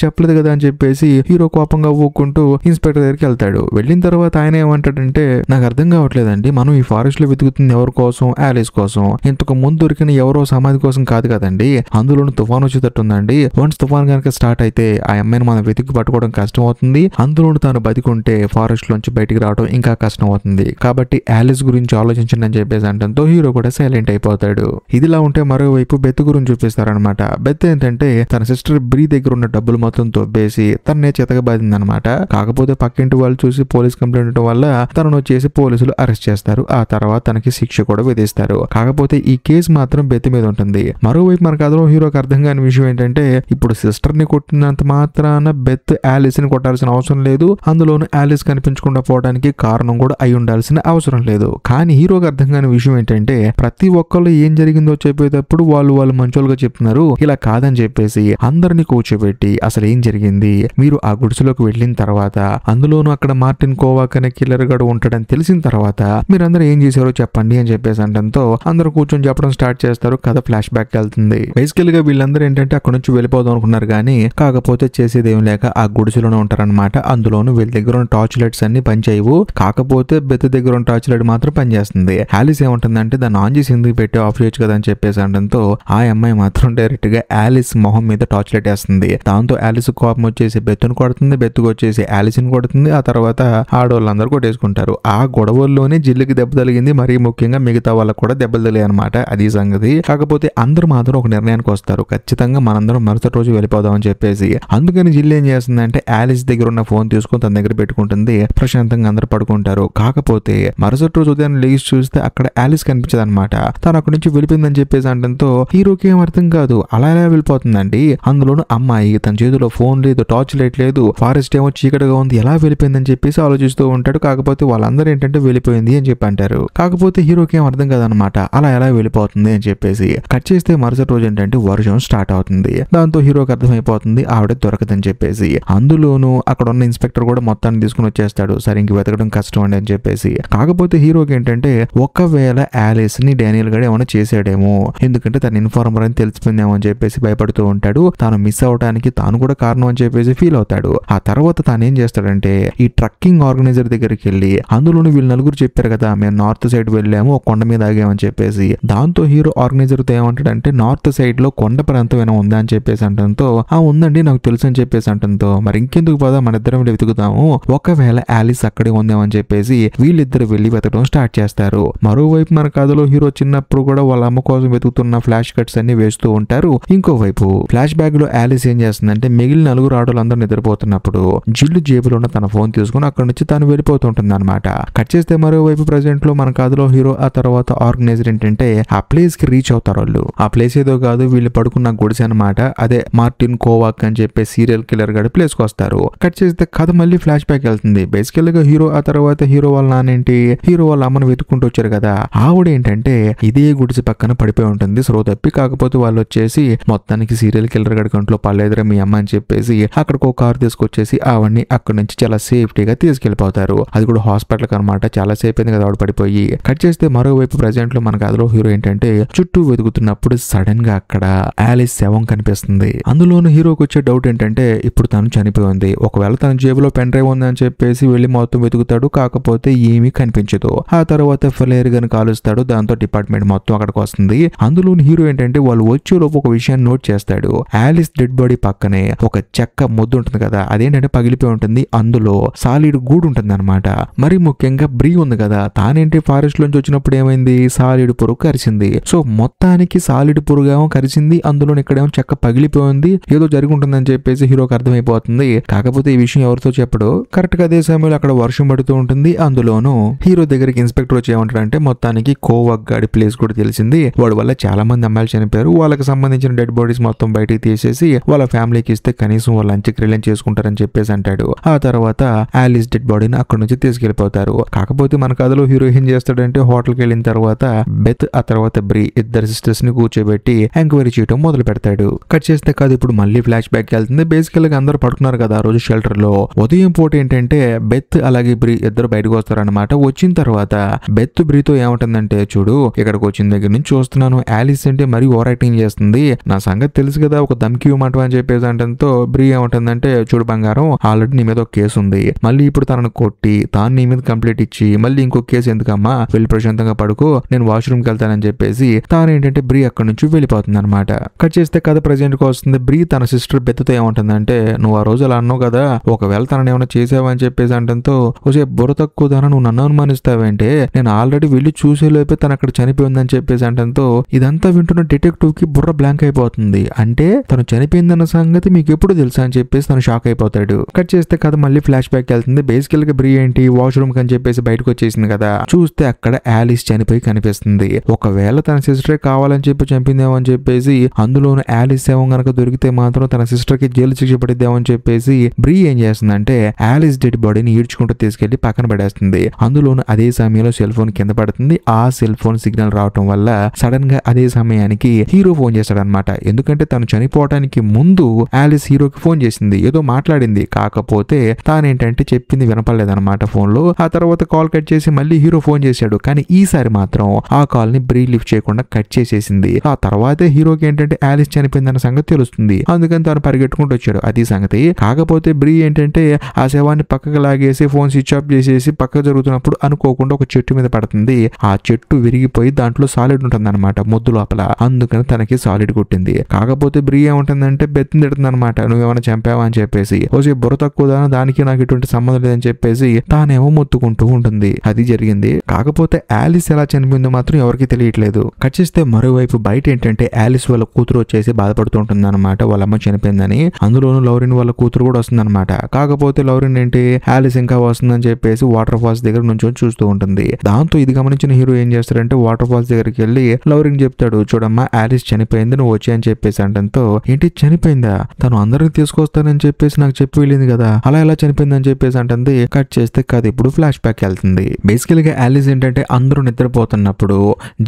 చెప్పలేదు కదా అని చెప్పేసి హీరో కోపంగా ఊక్కుంటూ ఇన్స్పెక్టర్ దగ్గరికి వెళ్తాడు. వెళ్ళిన తర్వాత ఆయన ఏమంటాడంటే నాకు అర్థం కావట్లేదండి, మనం ఈ ఫారెస్ట్ లో వెతుకుతుంది ఎవరి కోసం? ఆలిస్ కోసం. ఇంతకు ముందు దొరికిన ఎవరో సమాధి కోసం కాదు కదండి, అందులోని తుఫాన్ వచ్చేటట్టుందండి. వన్స్ తుఫాన్ కనుక స్టార్ట్ అయితే ఆ అమ్మాయిని మనం వెతికి పట్టుకోవడం కష్టం అవుతుంది, అందులోని తాను బతికుంటే ఫారెస్ట్ లోంచి బయటికి రావడం ఇంకా కష్టం అవుతుంది, కాబట్టి ఆలిస్ గురించి ఆలోచించండి అని చెప్పేసి అంటంతో హీరో కూడా సైలెంట్ అయిపోతాడు. ఇదిలా ఉంటే మరోవైపు బెత్ గురించి చూపిస్తారనమాట. బెత్ ఏంటంటే తన సిస్టర్ బ్రీ దగ్గర ఉన్న డబ్బులు మొత్తం తొబ్బేసి తన్నే చితకబాదిందనమాట. కాకపోతే పక్కింటి వాళ్ళు చూసి పోలీస్ కంప్లైంట్ ఇవ్వడం వల్ల తనను వచ్చేసి పోలీసులు అరెస్ట్ చేస్తారు. ఆ తర్వాత తనకి శిక్ష కూడా విధిస్తారు. కాకపోతే ఈ కేసు మాత్రం బెత్ మీద ఉంటుంది. మరోవైపు మన కథలో హీరోకి అర్థం కాని విషయం ఏంటంటే ఇప్పుడు సిస్టర్ ని కొట్టినంత మాత్రాన బెత్ ఆలిస్ ని కొట్టాల్సిన అవసరం లేదు, అందులోనూ ఆలిస్ కనిపించకుండా పోవడానికి కారణం కూడా అయి ఉండాల్సిన అవసరం లేదు. కానీ హీరోకి అర్థం కాని విషయం ఏంటంటే ప్రతి ఒక్కళ్ళు ఏం జరిగిందో చెప్పేటప్పుడు వాళ్ళు మంచోళ్ళుగా చెప్తున్నారు, ఇలా కాదని చెప్పేసి అందరినీ కూర్చోబెట్టి అసలు ఏం జరిగింది, మీరు ఆ గుడిసెలోకి వెళ్ళిన తర్వాత అందులోనూ అక్కడ మార్టిన్ కోవాక్ అనే కిల్లర్ గడు ఉంటాడని తెలిసిన తర్వాత మీరందరూ ఏం చేశారో చెప్పండి అని చెప్పేసి అంటంతో అందరూ కూర్చొని చెప్పడం స్టార్ట్ చేస్తారు. కథ ఫ్లాష్ బ్యాక్ వెళ్తుంది. బేసికల్ గా వీళ్ళందరూ ఏంటంటే అక్కడ నుంచి వెళ్ళిపోదాం అనుకున్నారు కానీ కాకపోతే చేసేది ఏం లేక ఆ గుడిసెలోనే ఉంటారనమాట. అందులోనూ వీళ్ళ దగ్గర ఉన్న టార్చ్ లైట్స్ అన్ని పనిచేయవు, కాకపోతే బెత్ దగ్గర ఉన్న టార్చ్ లైట్ మాత్రం పనిచేస్తుంది. ఆలిస్ ఏమంటుందంటే దాన్ని ఆన్ చేసి ఎందుకు పెట్టి ఆఫ్ చేయొచ్చు కదా అని చెప్పేసి అంటంతో ఆ అమ్మాయి మాత్రం డైరెక్ట్ గా ఆలిస్ మొహం మీద టార్చ్ లైట్ వేస్తుంది. దాంతో ఆలిస్ కోపం వచ్చేసి బెత్తును కొడుతుంది, బెత్తుకు వచ్చేసి ఆలిస్ ని కొడుతుంది. ఆ తర్వాత ఆడవాళ్ళందరూ కొట్టేసుకుంటారు. ఆ గొడవల్లోనే జిల్లుకి దెబ్బ తగిలింది, మరీ ముఖ్యంగా మిగతా వాళ్ళకు కూడా దెబ్బలు తెలియ అనమాట. అది సంగతి. కాకపోతే అందరూ మాత్రం ఒక నిర్ణయానికి వస్తారు, ఖచ్చితంగా మనందరం మరుసటి రోజు వెళ్ళిపోదాం అని చెప్పేసి. అందుకని జిల్లు ఏం చేస్తుందంటే ఆలిస్ దగ్గర ఉన్న ఫోన్ తీసుకొని తన దగ్గర పెట్టుకుంటుంది. ప్రశాంతంగా అందరూ పడుకుంటారు. కాకపోతే మరుసటి రోజు ఉదయం లేచి చూస్తే అక్కడ ఆలిస్ కనిపించదు అనమాట. తను అక్కడి నుంచి వెళ్ళిపోయిందని చెప్పేసి అంటంతో హీరోకి ఏం అర్థం కాదు, అలా ఎలా వెళ్ళిపోతుందండి, అందులోనూ అమ్మాయి తన చేతిలో ఫోన్ లేదు, టార్చ్ లైట్ లేదు, ఫారెస్ట్ ఏమో చీకటిగా ఉంది, ఎలా వెళ్ళిపోయిందని చెప్పేసి ఆలోచిస్తూ ఉంటాడు. కాకపోతే వాళ్ళందరూ ఏంటంటే వెళ్ళిపోయింది అని చెప్పి అంటారు. కాకపోతే హీరోకి ఏం అర్థం కాదనమాట, అలా ఎలా వెళ్ళిపోతుంది అని చెప్పేసి. కట్ చేస్తే మరుసటి రోజు ఏంటంటే వర్షం స్టార్ట్ అవుతుంది. దాంతో హీరోకి అర్థమైపోతుంది ఆవిడ దొరకదని చెప్పేసి. అందులోనూ అక్కడ ఉన్న ఇన్స్పెక్టర్ కూడా మొత్తాన్ని తీసుకుని వచ్చేస్తాడు, సరే ఇంక వెతకడం కష్టం అండి అని చెప్పేసి. కాకపోతే హీరోకి ఏంటంటే ఒకవేళ ఆలిస్ ని డానియల్ గడు ఏమైనా చేసాడేమో, ఎందుకంటే తన ఇన్ఫార్మర్ అని తెలిసిపోయిందేమో అని చెప్పేసి భయపడుతూ ఉంటాడు. తాను మిస్ అవడానికి తాను కూడా కారణం అని చెప్పేసి ఫీల్ అవుతాడు. ఆ తర్వాత తాను ఏం చేస్తాడంటే ఈ ట్రక్కింగ్ ఆర్గనైజర్ దగ్గరికి వెళ్ళి, అందులోనూ వీళ్ళు నలుగురు చెప్పారు కదా మేము నార్త్ సైడ్ వెళ్ళాము, ఒక కొండ మీద ఆగామని చెప్పేసి. దాంతో హీరో ఆర్గనైజర్ తో ఏమంటాడంటే నార్త్ సైడ్ లో కొండ ప్రాంతం ఏమైనా ఉందా అని చెప్పేసి అంటంతో ఆ ఉందండి నాకు తెలుసు అని చెప్పేసి అంటంతో మరి ఇంకెందుకు పదా మన ఇద్దరం వెతుకుతాము, ఒకవేళ ఆలిస్ అక్కడే ఉందేమని చెప్పేసి వీళ్ళిద్దరు వెళ్ళి వెతకడం స్టార్ట్ చేస్తారు. మరోవైపు మన కథలో హీరో చిన్నప్పుడు కూడా వాళ్ళ అమ్మ కోసం వెతుకుతున్న ఫ్లాష్ కట్స్ అన్ని వేస్తూ ఉంటారు. ఇంకోవైపు ఫ్లాష్ బ్యాక్ లో ఆలిస్ ఏం చేస్తుందంటే మిగిలిన నలుగురు ఆడవాళ్ళందరూ నిద్రపోతున్నప్పుడు జిల్లు జేబులో ఉన్న తన ఫోన్ తీసుకుని అక్కడ నుంచి తను వెళ్ళిపోతుంటుంది అనమాట. కట్ చేస్తే మరోవైపు ప్రెసెంట్ లో మన కథలో హీరో ఆ తర్వాత ఆర్గనైజర్ ఏంటంటే ఆ ప్లేస్ కి రీచ్ అవుతారు. వాళ్ళు ఆ ప్లేస్ ఏదో కాదు, వీళ్ళు పడుకున్న గుడిసె అనమాట. అదే మార్టిన్ కోవాక్ అని చెప్పే సీరియల్ కిల్లర్ గడి ప్లేస్ కి వస్తారు. కట్ చేస్తే కథ మళ్ళీ ఫ్లాష్ బ్యాక్ వెళ్తుంది. బేసికల్ గా హీరో ఆ తర్వాత హీరో వాళ్ళ నానేంటి హీరో వాళ్ళ అమ్మను వెతుక్కుంటూ వచ్చారు కదా, ఆవిడ ఏంటంటే ఇదే గుడిసె పక్కన పడిపోయి ఉంటుంది స్రో తప్పి. కాకపోతే వాళ్ళు వచ్చేసి మొత్తానికి సీరియల్ కిల్లర్ గడి కంట్లో పర్లేదురా మీ అమ్మ అని చెప్పేసి అక్కడికి ఒక కారు తీసుకొచ్చేసి ఆవిడ్ని అక్కడ నుంచి చాలా సేఫ్టీగా తీసుకెళ్లిపోతారు. అది కూడా హాస్పిటల్ అనమాట. చాలా సేఫ్ అయింది కదా ఆవిడ పడిపోయి. కట్ చేస్తే మరోవైపు ప్రెసెంట్ లో మన కథలో హీరో ఏంటంటే చుట్టూ వెతుకుతున్నప్పుడు సడన్ గా అక్కడ ఆలిస్ శవం కనిపిస్తుంది. అందులోనూ హీరోకి వచ్చే డౌట్ ఏంటంటే ఇప్పుడు తను చనిపోయింది, ఒకవేళ తన జేబులో పెన్ డ్రైవ్ ఉందని చెప్పేసి వెళ్లి మొత్తం వెతుకుతాడు. కాకపోతే ఏమీ కనిపించదు. ఆ తర్వాత ఫ్లేర్ గన్ కాలుస్తాడు. దాంతో డిపార్ట్మెంట్ మొత్తం అక్కడికి వస్తుంది. అందులోని హీరో ఏంటంటే వాళ్ళు వచ్చేలోపు ఒక విషయాన్ని నోట్ చేస్తాడు. ఆలిస్ డెడ్ బాడీ పక్కనే ఒక చెక్క ముద్దు ఉంటుంది కదా, అదేంటంటే పగిలిపోయి ఉంటుంది. అందులో సాలిడ్ గూడు ఉంటుంది అనమాట. మరి ముఖ్యంగా బ్రీ ఉంది కదా, తానేంటి ఫారెస్ట్ లోంచి వచ్చినప్పుడు ఏమైంది సాలిడ్ పురుగు కరిచింది. సో మొత్తానికి సాలిడ్ పురుగు ఏమో కరిచింది, అందులో ఇక్కడేమో చెక్క పగిలిపోయింది, ఏదో జరిగి ఉంటుందని చెప్పేసి హీరోకి అర్థమైపోతుంది. కాకపోతే ఈ విషయం ఎవరితో చెప్పడు. కరెక్ట్ గా అదే సమయంలో అక్కడ వర్షం పడుతూ ఉంటుంది. అందులోనూ హీరో దగ్గరికి ఇన్స్పెక్టర్ వచ్చి ఏమంటాడంటే మొత్తానికి కోవాక్ గాడి ప్లేస్ కూడా తెలిసింది, వాడి వల్ల చాలా మంది అమ్మాయిలు చనిపోయారు, వాళ్ళకి సంబంధించిన డెడ్ బాడీస్ మొత్తం బయటికి తీసేసి వాళ్ళ ఫ్యామిలీకి ఇస్తే కనీసం వాళ్ళ అంత్యక్రియలను చేసుకుంటారని చెప్పేసి అంటాడు. ఆ తర్వాత ఆలిస్ డెడ్ బాడీని అక్కడ నుంచి తీసుకెళ్లిపోతారు. కాకపోతే మన కథలో హీరో ఏం చేస్తాడంటే హోటల్కి వెళ్ళిన తర్వాత బెత్ ఆ తర్వాత బ్రీ ఇద్దరు సిస్టర్స్ ని కూర్చోబెట్టి ఎంక్వైరీ చేయడం మొదలు పెడతాడు. కట్ చేస్తే కాదు ఇప్పుడు మళ్ళీ ఫ్లాష్ బ్యాక్ వెళ్తుంది. బేసికల్ గా అందరూ పడుకున్నారు కదా ఆ రోజు షెల్టర్ లో. ఉదయం పూట ఏంటంటే బెత్ అలాగే బ్రీ ఇద్దరు బయటకు వస్తారనమాట. వచ్చిన తర్వాత బెత్ బ్రీతో ఏమంటుందంటే, చూడు ఇక్కడికి వచ్చిన దగ్గర నుంచి చూస్తున్నాను ఆలిస్ అంటే మరీ ఓవర్ యాక్టింగ్ చేస్తుంది, నా సంగతి తెలుసు కదా, ఒక దమ్కి ఇవ్వమంటూ అని చెప్పేసి అంటంతో బ్రీ ఏమంటుందంటే, చూడు బంగారం ఆల్రెడీ నీ మీద ఒక కేసు ఉంది, మళ్ళీ ఇప్పుడు తనను కొట్టి తాను నీ మీద కంప్లైంట్ ఇచ్చి మళ్ళీ ఇంకో కేసు ఎందుకమ్మా, వెళ్ళి ప్రశాంతంగా పడుకో, నేను వాష్రూమ్ కి వెళ్తానని చెప్పేసి తాను ఏంటంటే బ్రీ అక్కడి నుంచి వెళ్ళిపోతుంది అనమాట. కట్ చేస్తే కథ ప్రెజెంట్ కి వస్తుంది. బ్రీ తన సిస్టర్ బెత్తో ఏమంటుందంటే, నువ్వు ఆ రోజు అలా అన్నావు కదా, ఒకవేళ తనని ఏమైనా చేసావని చెప్పేసి అంటంతో, ఒసే బుర్ర తక్కువ దాన నువ్వు నన్ను అనుమానిస్తావంటే, నేను ఆల్రెడీ వెళ్ళి చూసేలోపే తను అక్కడ చనిపోయిందని చెప్పేసి అంటంతో ఇదంతా వింటున్న డిటెక్టివ్ కి బుర్ర బ్లాంక్ అయిపోతుంది. అంటే తను చనిపోయిందన్న సంగతి మీకు ఎప్పుడు తెలుసా అని చెప్పేసి తను షాక్ అయిపోతాడు. కట్ చేస్తే కథ మళ్ళీ ఫ్లాష్ బ్యాక్ వెళ్తుంది. బేసికల్ గా బ్రీ ఏంటి వాష్రూమ్ అని చెప్పేసి బయటకు వచ్చేసింది కదా, చూస్తే అక్కడ ఆలిస్ చనిపోయి కనిపిస్తుంది. ఒకవేళ తన సిస్టరే కావాలని చెప్పి చంపిందేమో అని చెప్పేసి, అందులోను ఆలిస్ ఏమో గనక దొరికితే మాత్రం తన సిస్టర్ కి జైలు శిక్ష పడిద్దామో అని చెప్పేసి బ్రీ ఏం చేస్తుందంటే ఆలిస్ డెడ్ బాడీని ఈడ్చుకుంటూ తీసుకెళ్లి పక్కన పడేస్తుంది. అందులోను అదే సమయంలో సెల్ ఫోన్ కింద పడుతుంది. ఆ సెల్ ఫోన్ సిగ్నల్ రావటం వల్ల సడన్ గా అదే సమయానికి హీరో ఫోన్ చేస్తాడు అనమాట. ఎందుకంటే తను చనిపోవడానికి ముందు ఆలిస్ హీరోకి ఫోన్ చేసింది, ఏదో మాట్లాడింది, కాకపోతే తానేంటంటే చెప్పింది వినపడలేదన్నమాట ఫోన్ లో. ఆ తర్వాత కాల్ కట్ చేసి మళ్ళీ హీరో ఫోన్ చేశాడు, కానీ ఈసారి మాత్రం ఆ కాల్ ని బ్రీ లిఫ్ట్ చేయకుండా కట్ చేసేసింది. ఆ తర్వాతే హీరోకి ఏంటంటే ఆలిస్ చనిపోయిందన్న సంగతి తెలుస్తుంది. అందుకని తను పరిగెట్టుకుంటూ వచ్చాడు, అది సంగతి. కాకపోతే బ్రీ ఏంటంటే ఆ శవాన్ని పక్కకు లాగేసి ఫోన్ స్విచ్ ఆఫ్ చేసేసి పక్క జరుగుతున్నప్పుడు అనుకోకుండా ఒక చెట్టు మీద పడుతుంది. ఆ చెట్టు విరిగిపోయి దాంట్లో సాలిడ్ ఉంటుంది అనమాట మొద్దు లోపల, అందుకని తనకి సాలిడ్ కొట్టింది. కాకపోతే బ్రీ ఏముంటుందంటే బెత్తిని తిడుతుంది అనమాట, నువ్వేమైనా చంపావా అని చెప్పేసి. ఓసే బుర్ర తక్కువ దానికి నాకు ఎటువంటి సంబంధం లేదని చెప్పేసి తానేమో మొత్తుకుంటూ ఉంటుంది. అది జరిగింది. కాకపోతే ఆలిస్ ఎలా చనిపోయిందో మాత్రం ఎవరికి తెలియట్లేదు. కట్ చేస్తే మరోవైపు బయట ఏంటంటే ఆలిస్ వాళ్ళ కూతురు వచ్చేసి బాధపడుతూ ఉంటుంది అనమాట, వాళ్ళ అమ్మ చనిపోయిందని. అందులోనూ లౌరిన్ వాళ్ళ కూతురు కూడా వస్తుంది అనమాట. కాకపోతే లౌరిన్ ఏంటి ఆలిస్ ఇంకా వస్తుందని చెప్పేసి వాటర్ ఫాల్స్ దగ్గర నుంచి చూస్తూ ఉంటుంది. దాంతో ఇది గమనించిన హీరో ఏం చేస్తాడంటే వాటర్ ఫాల్స్ దగ్గరికి వెళ్ళి లౌరిన్ చెప్తాడు, చూడమ్మా ఆలిస్ చనిపోయింది, నువ్వు వచ్చి అని చెప్పేసి అంటంతో, ఏంటి చనిపోయిందా, తను అందరికి తీసుకొస్తానని చెప్పేసి నాకు చెప్పి వెళ్ళింది కదా, అలా ఎలా చనిపోయిందని చెప్పేసి అంటుంది. కట్ చేస్తే కాదు ఇప్పుడు ఫ్లాష్ బ్యాక్ వెళ్తుంది. బేసికల్ గా ఆలిస్ ఏంటంటే అందరూ నిద్రపోతున్నప్పుడు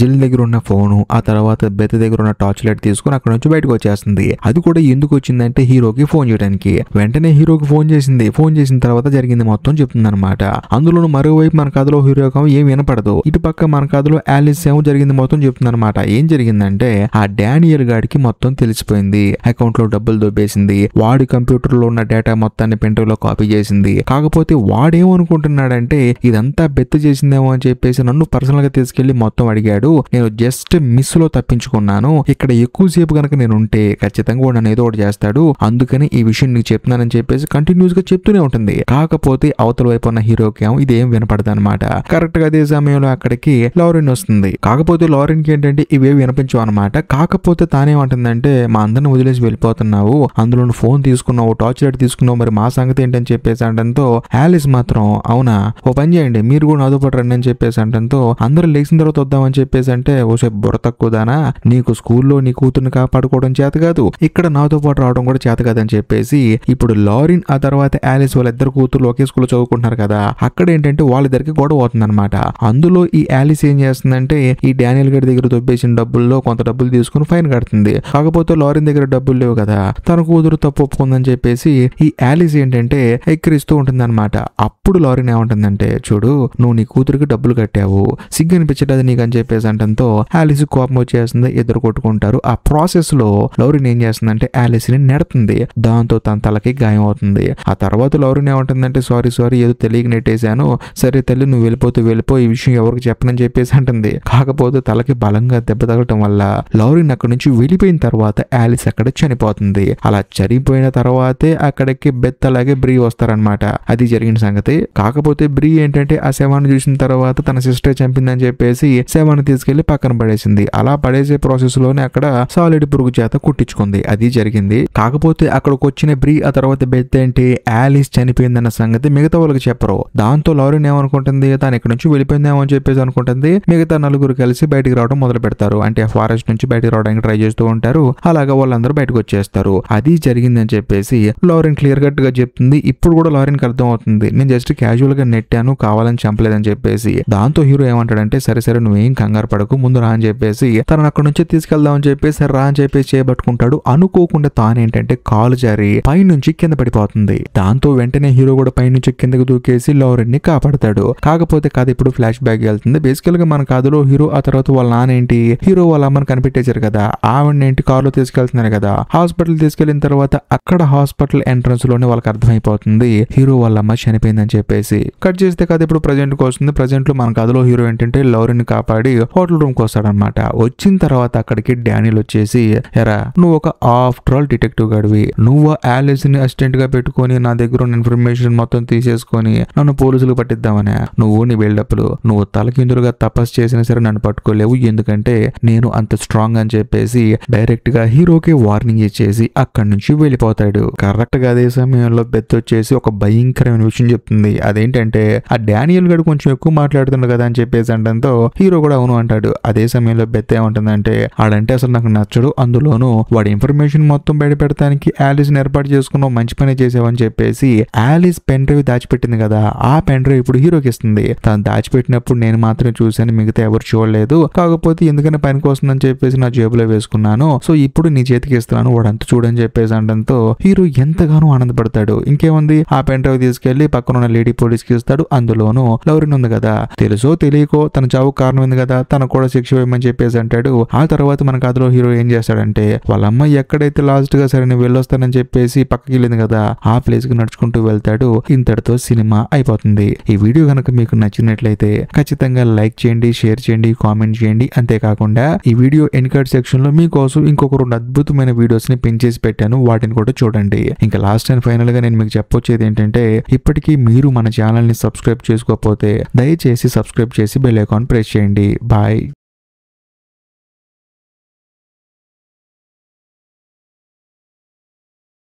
జిల్ దగ్గర ఉన్న ఫోను, ఆ తర్వాత బెత్ దగ్గర ఉన్న టార్చ్ లైట్ తీసుకుని అక్కడ నుంచి బయటకు వచ్చేస్తుంది. అది కూడా ఎందుకు వచ్చిందంటే హీరోకి ఫోన్ చేయడానికి. వెంటనే హీరోకి ఫోన్ చేసింది. ఫోన్ చేసిన తర్వాత జరిగింది మొత్తం చెప్తుంది అనమాట. అందులోనూ మరోవైపు మన కథలో హీరో ఏం వినపడదు, ఇటు పక్క మన కథలో ఆలిస్ ఏమో జరిగింది మొత్తం చెప్తుంది అనమాట. ఏం జరిగిందంటే ఆ డానియల్ గాడికి మొత్తం తెలిసిపోయింది, అకౌంట్ లో డబ్బులు దొబ్బేసింది, వాడి కంప్యూటర్ లో ఉన్న డేటా మొత్తాన్ని పెంటో లో కాపీ చేసింది. కాకపోతే వాడేమనుకుంటున్నాడంటే ఇదంతా బెత్తు చేసిందేమో అని చెప్పేసి నన్ను పర్సనల్ గా తీసుకెళ్లి మొత్తం అడిగాడు, నేను జస్ట్ మిస్ లో తప్పించుకున్నాను, ఇక్కడ ఎక్కువసేపు కనుక నేను ఉంటే ఖచ్చితంగా వాడు నన్ను ఏదో ఒకటి చేస్తాడు, అందుకని ఈ విషయం నీకు చెప్తున్నానని చెప్పేసి కంటిన్యూస్ గా చెప్తూనే ఉంటుంది. కాకపోతే అవతల వైపు ఉన్న హీరోకి ఏమో ఇదేం వినపడదు అనమాట. కరెక్ట్ గా అదే సమయంలో అక్కడికి లారెన్ వస్తుంది. కాకపోతే లారెన్ కి ఏంటంటే ఇవే వినిపించవు అనమాట. కాకపోతే తానేమంటుందంటే మా అందరిని వదిలేసి వెళ్ళిపోతున్నావు, అందులో ఫోన్ తీసుకున్నావు, టార్చ్ లైట్ తీసుకున్నావు, మరి మా సంగతి ఏంటని చెప్పేసి అంటంతో ఆలిస్ మాత్రం అవునా ఓ పని చేయండి మీరు కూడా నాతో పాటు రండి అని చెప్పేసి అంటంతో అందరూ లేచిన తర్వాత వద్దామని చెప్పేసి అంటే, ఓసే బుర్ర తక్కువదానా, నీకు స్కూల్లో నీ కూతుర్ని కాపాడుకోవడం చేత కాదు, ఇక్కడ నాతో పాటు రావడం కూడా చేత కాదని చెప్పేసి ఇప్పుడు లారెన్ ఆ తర్వాత ఆలిస్ వాళ్ళిద్దరు కూతుర్లు ఒకే స్కూల్లో చదువుకుంటున్నారు కదా, అక్కడ ఏంటంటే వాళ్ళిద్దరికి గొడవ అవుతుంది అనమాట. అందులో ఈ ఆలిస్ ఏం చేస్తుందంటే ఈ డానియల్ గడి దగ్గర దొబ్బేసిన డబ్బుల్లో కొంత డబ్బులు తీసుకుని ఫైన్ కడుతుంది. కాకపోతే లారెన్ దగ్గర డబ్బులు లేవు కదా, తన కూతురు తప్పు ఒప్పుకుందని చెప్పేసి ఈ ఆలిస్ ఏంటంటే ఎక్కిరిస్తూ ఉంటుంది అనమాట. అప్పుడు లారెన్ ఏమంటుందంటే, చూడు నువ్వు నీ కూతురికి డబ్బులు కట్టావు, సిగ్గు అనిపించలేదు నీకు అని చెప్పేసి అంటంతో ఆలిస్ కోపం వచ్చేస్తుంది, ఇద్దరు కొట్టుకుంటారు. ఆ ప్రాసెస్ లో లారెన్ ఏం చేస్తుందంటే ఆలిస్ ని నెడుతుంది, దాంతో తన తలకి గాయం అవుతుంది. ఆ తర్వాత లారెన్ ఏమంటుందంటే సారీ ఏదో తెలియక నెట్టేశాను, సరే తల్లి నువ్వు వెళ్ళిపో, ఈ విషయం ఎవరికి చెప్పనని చెప్పేసి అంటుంది. కాకపోతే తలకి బలంగా దెబ్బ తగలటం వల్ల లారెన్ అక్కడి నుంచి వెళ్ళిపోయిన తర్వాత ఆలిస్ అక్కడ చనిపోతుంది. అలా చనిపోయిన తర్వాతే అక్కడికి బెత్ అలాగే బ్రీ వస్తారనమాట. అది జరిగిన సంగతి. కాకపోతే బ్రీ ఏంటంటే ఆ శవాన్ని చూసిన తర్వాత తన సిస్టర్ చంపిందని చెప్పేసి శవాన్ని తీసుకెళ్లి పక్కన పడేసింది. అలా పడేసే ప్రాసెస్ లోనే అక్కడ సాలిడ్ పురుగు చేత కుట్టించుకుంది. అది జరిగింది. కాకపోతే అక్కడికి వచ్చిన బ్రీ ఆ తర్వాత బెత్ ఏంటి ఆలిస్ చనిపోయిందన్న సంగతి మిగతా వాళ్ళకి చెప్పరు. దాంతో లారెన్ ఏమనుకుంటుంది, తాను ఇక్కడ నుంచి వెళ్ళిపోయిందేమో అని చెప్పేసి అనుకుంటుంది. మిగతా నలుగురు కలిసి బయటికి రావడం మొదలు పెడతారు. అంటే ఆ ఫారెస్ట్ నుంచి బయటికి రావడానికి ట్రై చేస్తూ ఉంటారు. అలాగా వాళ్ళందరూ బయటకు వచ్చేస్తారు. అది జరిగిందని చెప్పేసి లారెన్ క్లియర్ కట్ గా చెప్తుంది. ఇప్పుడు కూడా లారెన్ కి అర్థం అవుతుంది, నేను జస్ట్ క్యాజువల్ గా నెట్టాను, కావాలని చంపలేదని చెప్పేసి. దాంతో హీరో ఏమంటాడంటే సరే నువ్వేం కంగారు పడకు, ముందు రా అని చెప్పేసి తనను అక్కడ నుంచి తీసుకెళ్దామని చెప్పేసి రా అని చెప్పేసి చేయబట్టుకుంటాడు. అనుకోకుండా తానేంటంటే కాలు జారి పై నుంచి కింద పడిపోతుంది. దాంతో వెంటనే వెంటనే హీరో కూడా పైనుంచి కిందకి దూకేసి లౌరెన్ ని కాపాడతాడు. కాకపోతే కథ ఇప్పుడు ఫ్లాష్ బ్యాక్ వెళ్తుంది. బేసికల్ గా మన కథలో హీరో ఆ తర్వాత వాళ్ళ నాన్న ఏంటి హీరో వాళ్ళ అమ్మని కనిపెట్టేశారు కదా, ఆవిడని ఏంటి కారులో తీసుకెళ్తున్నారు కదా, హాస్పిటల్ తీసుకెళ్లిన తర్వాత అక్కడ హాస్పిటల్ ఎంట్రన్స్ లోనే వాళ్ళకి అర్థమైపోతుంది హీరో వాళ్ళ అమ్మ చనిపోయిందని చెప్పేసి. కట్ చేస్తే కథ ఇప్పుడు ప్రజెంట్ కి వస్తుంది. ప్రజెంట్ లో మన కథలో హీరో ఏంటంటే లౌరెన్ ని కాపాడి హోటల్ రూమ్ కి వస్తాడనమాట. వచ్చిన తర్వాత అక్కడికి డానియల్ వచ్చేసి, ఎరా నువ్వు ఒక ఆఫ్టర్ ఆల్ డిటెక్టివ్ గడివి, నువ్వు ఆలిస్ ని అసిస్టెంట్ గా పెట్టుకొని నా దగ్గర ఉన్న ఇన్ఫర్మేషన్ మొత్తం తీసేసుకొని నన్ను పోలీసులకు పట్టిద్దామనే నువ్వు నీ బిల్డప్లు, నువ్వు తలకిందులుగా తపస్సు చేసినా సరే నన్ను పట్టుకోలేవు, ఎందుకంటే నేను అంత స్ట్రాంగ్ అని చెప్పేసి డైరెక్ట్ గా హీరోకి వార్నింగ్ ఇచ్చేసి అక్కడి నుంచి వెళ్ళిపోతాడు. కరెక్ట్ గా అదే సమయంలో బెత్ వచ్చేసి ఒక భయంకరమైన విషయం చెప్తుంది. అదేంటంటే ఆ డానియల్ గడు కొంచెం ఎక్కువ మాట్లాడుతున్నాడు కదా అని చెప్పేసి అంటంతో హీరో కూడా అవును అంటాడు. అదే సమయంలో బెత్ ఏమంటుందంటే ఆడంటే అసలు నాకు నచ్చడు, అందులోనూ వాడి ఇన్ఫర్మేషన్ మొత్తం బయట పెడతానికి ఆలిస్ ని ఏర్పాటు చేసుకున్నావు, మంచి పని చేసావని చెప్పేసి ఆలిస్ పెన్ డ్రైవ్ దాచిపెట్టింది కదా, ఆ పెన్ డ్రైవ్ ఇప్పుడు హీరోకి ఇస్తుంది. తను దాచిపెట్టినప్పుడు నేను మాత్రం చూశాను, మిగతా ఎవరు చూడలేదు, కాకపోతే ఎందుకని పనికి వస్తుందని చెప్పేసి నా జేబులో వేసుకున్నాను, సో ఇప్పుడు నీ చేతికి ఇస్తున్నాను, వాడంతా చూడని చెప్పేసి అనడంతో హీరో ఎంతగానో ఆనందపడతాడు. ఇంకేముంది ఆ పెన్ డ్రైవ్ తీసుకెళ్లి పక్కన ఉన్న లేడీ పోలీస్ కి ఇస్తాడు. అందులోనూ లౌరెన్ ఉంది కదా, తెలుసో తెలియకో తన చావు కారణం ఉంది కదా, తన కూడా శిక్ష వేయమని చెప్పేసి అంటాడు. ఆ తర్వాత మన కథలో హీరో ఏం చేస్తాడంటే వాళ్ళ అమ్మాయి ఎక్కడైతే లాస్ట్ గా సరే నేను వెళ్ళొస్తానని చెప్పేసి పక్కకి వెళ్ళింది కదా, ఆ ప్లేస్ కి నడుచుకుంటూ వెళ్తాడు. ఇంతటితో సినిమా అయిపోతుంది. ఈ వీడియో కనుక మీకు నచ్చినట్లయితే ఖచ్చితంగా లైక్ చేయండి, షేర్ చేయండి, కామెంట్ చేయండి. అంతేకాకుండా ఈ వీడియో ఎండ్ కార్డ్ సెక్షన్ లో మీకోసం ఇంకొక 2 అద్భుతమైన వీడియోస్ ని పిన్ చేసి పెట్టాను, వాటిని కూడా చూడండి. ఇంకా లాస్ట్ అండ్ ఫైనల్ గా నేను మీకు చెప్పొచ్చేది ఏంటంటే ఇప్పటికీ మీరు మన ఛానల్ ని సబ్స్క్రైబ్ చేసుకోకపోతే దయచేసి సబ్స్క్రైబ్ చేసి బెల్ ఐకాన్ ప్రెస్ చేయండి. బాయ్.